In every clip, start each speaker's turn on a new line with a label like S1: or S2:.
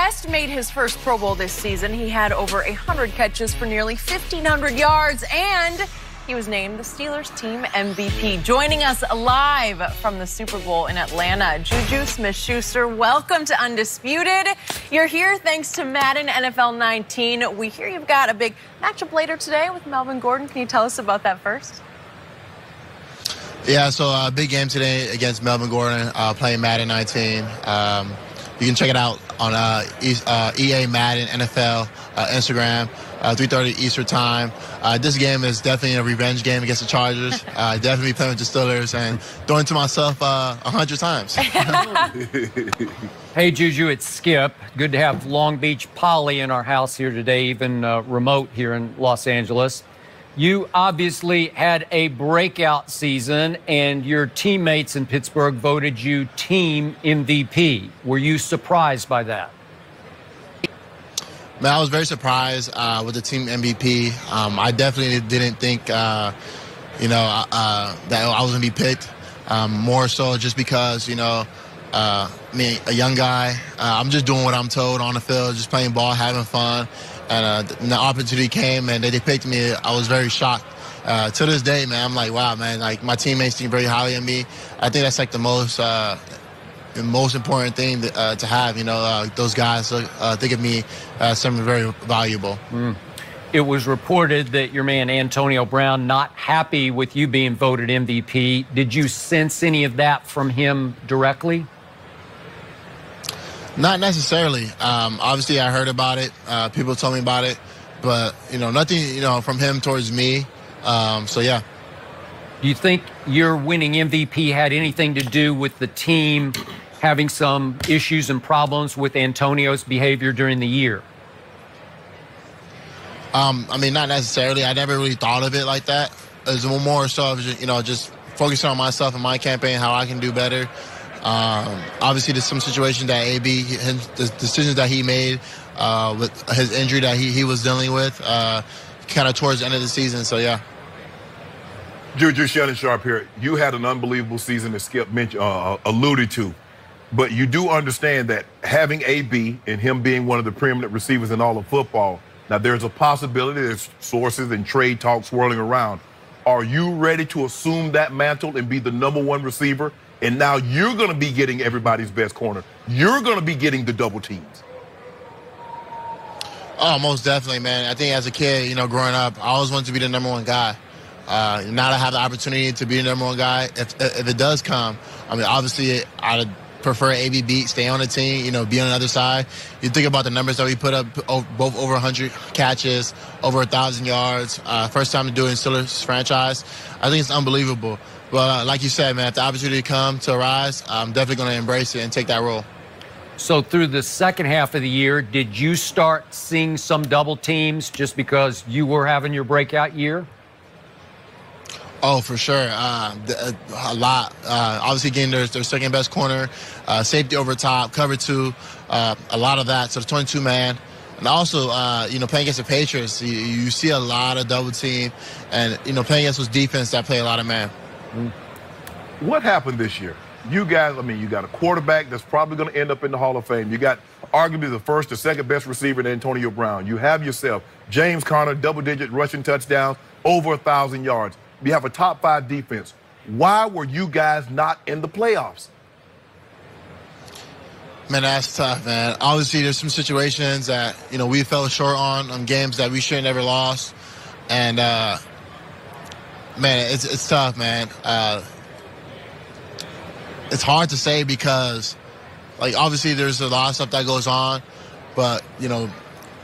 S1: guest made his first Pro Bowl this season. He had over 100 catches for nearly 1,500 yards, and he was named the Steelers team MVP. Joining us live from the Super Bowl in Atlanta, Juju Smith-Schuster, welcome to Undisputed. You're here thanks to Madden NFL 19. We hear you've got a big matchup later today with Melvin Gordon. Can you tell us about that first?
S2: Yeah, so big game today against Melvin Gordon, playing Madden 19. You can check it out on EA Madden NFL Instagram, 3:30 Eastern time. This game is definitely a revenge game against the Chargers. Definitely playing with the Steelers and throwing to myself 100 times.
S3: Hey, Juju, it's Skip. Good to have Long Beach Poly in our house here today, even remote here in Los Angeles. You obviously had a breakout season, and your teammates in Pittsburgh voted you team MVP. Were you surprised by that?
S2: Man, I was very surprised with the team MVP. I definitely didn't think, that I was going to be picked. More so just because, me, a young guy, I'm just doing what I'm told on the field, just playing ball, having fun. And the opportunity came, and they picked me. I was very shocked. To this day, man, I'm like, wow, man, like my teammates think very highly of me. I think that's like the most important thing to have. Those guys think of me as something very valuable.
S3: It was reported that your man Antonio Brown not happy with you being voted MVP. Did you sense any of that from him directly?
S2: Not necessarily. Obviously, I heard about it. People told me about it, but nothing. From him towards me. So yeah.
S3: Do you think your winning MVP had anything to do with the team having some issues and problems with Antonio's behavior during the year?
S2: Not necessarily. I never really thought of it like that. It was more so of just focusing on myself and my campaign, how I can do better. Obviously, there's some situations that the decisions that he made with his injury that he was dealing with kind of towards the end of the season. So, yeah.
S4: Juju, Shannon Sharp here. You had an unbelievable season that Skip mentioned, alluded to. But you do understand that having AB and him being one of the preeminent receivers in all of football, now there's a possibility, there's sources and trade talks swirling around. Are you ready to assume that mantle and be the number one receiver? And now you're going to be getting everybody's best corner. You're going to be getting the double teams.
S2: Oh, most definitely, man. I think as a kid, growing up, I always wanted to be the number one guy. Now to have the opportunity to be the number one guy, if it does come, obviously I'd prefer ABB, stay on the team, be on the other side. You think about the numbers that we put up, both over 100 catches, over 1,000 yards, first time to do it in Steelers franchise. I think it's unbelievable. But like you said, man, if the opportunity comes to arise, I'm definitely going to embrace it and take that role.
S3: So through the second half of the year, did you start seeing some double teams just because you were having your breakout year?
S2: Oh, for sure. A lot. Obviously, getting their second best corner, safety over top, cover two, a lot of that. So the 22-man. And also, playing against the Patriots, you see a lot of double team. And, playing against those defense that play a lot of man.
S4: What happened this year? You guys, you got a quarterback that's probably going to end up in the Hall of Fame. You got arguably the first or second best receiver in Antonio Brown. You have yourself James Conner, double-digit rushing touchdowns, over 1,000 yards. You have a top 5 defense. Why were you guys not in the playoffs?
S2: Man, that's tough, man. Obviously, there's some situations that, we fell short on games that we should have never lost. And, man, it's tough, man. It's hard to say because, obviously there's a lot of stuff that goes on. But,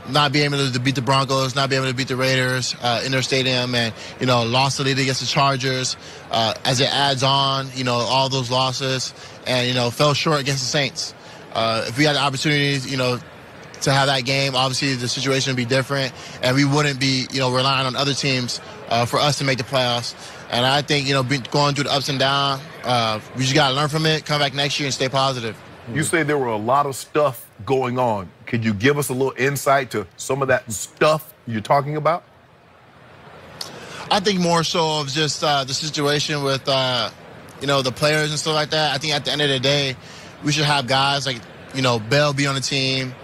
S2: not being able to beat the Broncos, not being able to beat the Raiders in their stadium, and, lost the lead against the Chargers. As it adds on, all those losses, and, fell short against the Saints. If we had the opportunity, to have that game, obviously the situation would be different, and we wouldn't be, relying on other teams for us to make the playoffs. And I think, going through the ups and downs, we just got to learn from it, come back next year and stay positive.
S4: You say there were a lot of stuff going on. Could you give us a little insight to some of that stuff you're talking about?
S2: I think more so of just the situation with, the players and stuff like that. I think at the end of the day, we should have guys like, Bell be on the team,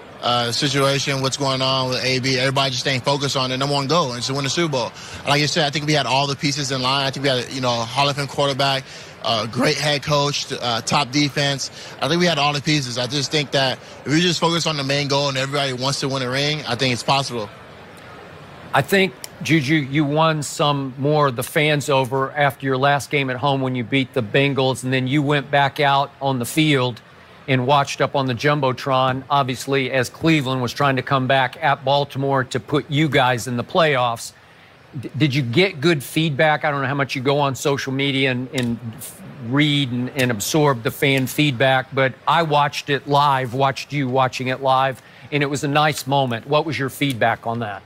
S2: situation, what's going on with AB. Everybody just staying focused on the number one goal, and it's to win the Super Bowl. Like you said, I think we had all the pieces in line. I think we had, a Hall of Fame quarterback, great head coach, top defense. I think we had all the pieces. I just think that if we just focus on the main goal and everybody wants to win a ring, I think it's possible.
S3: I think, Juju, you won some more of the fans over after your last game at home when you beat the Bengals, and then you went back out on the field and watched up on the Jumbotron, obviously, as Cleveland was trying to come back at Baltimore to put you guys in the playoffs. Did you get good feedback? I don't know how much you go on social media and read and absorb the fan feedback, but I watched it live, watched you watching it live, and it was a nice moment. What was your feedback on that?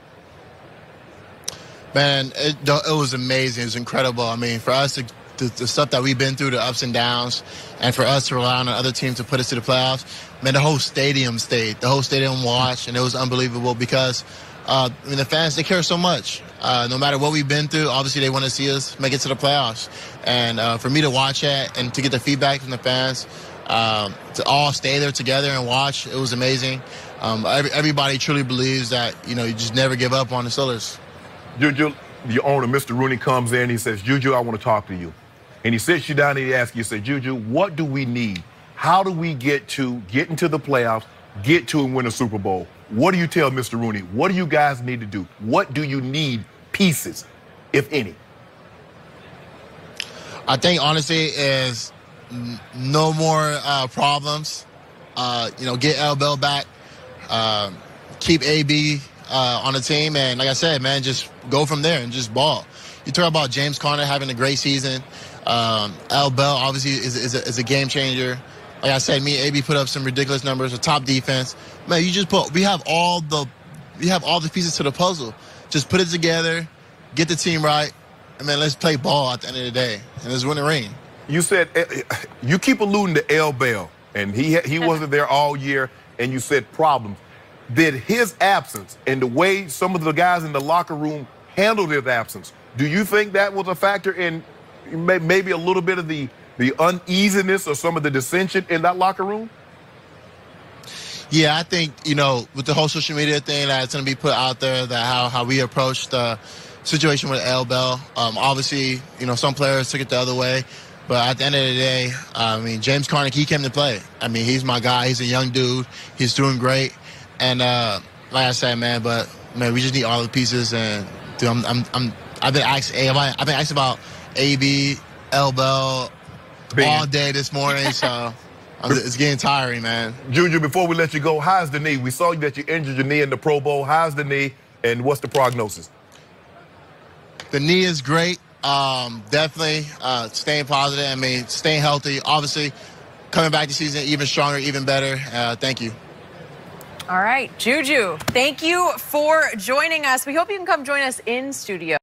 S2: Man, it was amazing. It was incredible. I mean, for us, the stuff that we've been through, the ups and downs, and for us to rely on other teams to put us to the playoffs, man, the whole stadium stayed. The whole stadium watched, and it was unbelievable because, the fans, they care so much. No matter what we've been through, obviously they want to see us make it to the playoffs. And for me to watch that and to get the feedback from the fans, to all stay there together and watch, it was amazing. Everybody truly believes that, you just never give up on the Steelers.
S4: Juju, your owner, Mr. Rooney, comes in. He says, Juju, I want to talk to you. And he sits you down and he asks you, say, Juju, what do we need? How do we get into the playoffs, get to and win a Super Bowl? What do you tell Mr. Rooney? What do you guys need to do? What do you need pieces, if any?
S2: I think, honestly, is no more problems. Get L. Bell back. Keep AB on the team. And like I said, man, just go from there and just ball. You talk about James Conner having a great season. L. Bell, obviously, is a game changer. Like I said, me and AB put up some ridiculous numbers, a top defense. Man, we have all the pieces to the puzzle. Just put it together, get the team right, and man, let's play ball at the end of the day, and let's win the ring.
S4: You said you keep alluding to L. Bell, and he wasn't there all year, and you said problems. Did his absence and the way some of the guys in the locker room handled his absence, do you think that was a factor in maybe a little bit of the uneasiness or some of the dissension in that locker room?
S2: Yeah, I think, with the whole social media thing that's going to be put out there, that how we approached the situation with L. Bell. Obviously, some players took it the other way. But at the end of the day, James Conner, he came to play. He's my guy. He's a young dude. He's doing great. And like I said, man, we just need all the pieces. And dude, I've been asked about AB, L. Bell all day this morning, so it's getting tiring, man.
S4: Juju, before we let you go, how's the knee? We saw that you injured your knee in the Pro Bowl. How's the knee, and what's the prognosis?
S2: The knee is great. Definitely staying positive. Staying healthy. Obviously, coming back this season even stronger, even better. Thank you.
S1: All right, Juju, thank you for joining us. We hope you can come join us in studio.